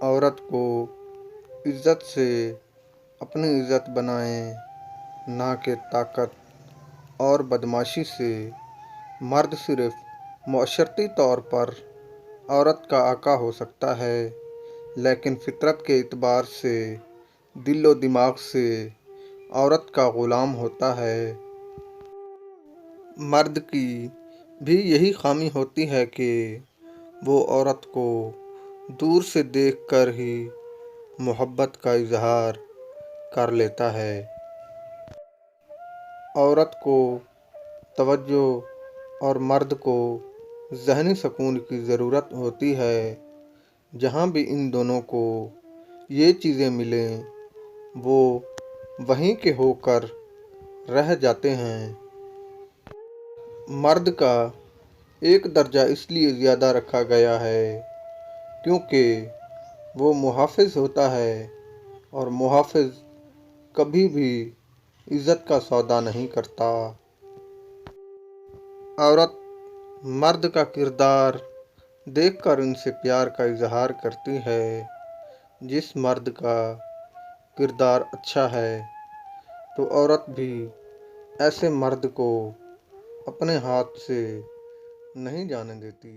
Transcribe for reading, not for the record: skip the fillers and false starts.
عورت کو عزت سے اپنی عزت بنائیں، نہ کہ طاقت اور بدمعاشی سے۔ مرد صرف معاشرتی طور پر عورت کا آقا ہو سکتا ہے، لیکن فطرت کے اعتبار سے، دل و دماغ سے عورت کا غلام ہوتا ہے۔ مرد کی بھی یہی خامی ہوتی ہے کہ وہ عورت کو دور سے دیکھ کر ہی محبت کا اظہار کر لیتا ہے۔ عورت کو توجہ اور مرد کو ذہنی سکون کی ضرورت ہوتی ہے۔ جہاں بھی ان دونوں کو یہ چیزیں ملیں، وہ وہیں کے ہو کر رہ جاتے ہیں۔ مرد کا ایک درجہ اس لیے زیادہ رکھا گیا ہے کیونکہ وہ محافظ ہوتا ہے، اور محافظ کبھی بھی عزت کا سودا نہیں کرتا۔ عورت مرد کا کردار دیکھ کر ان سے پیار کا اظہار کرتی ہے۔ جس مرد کا کردار اچھا ہے تو عورت بھی ایسے مرد کو اپنے ہاتھ سے نہیں جانے دیتی۔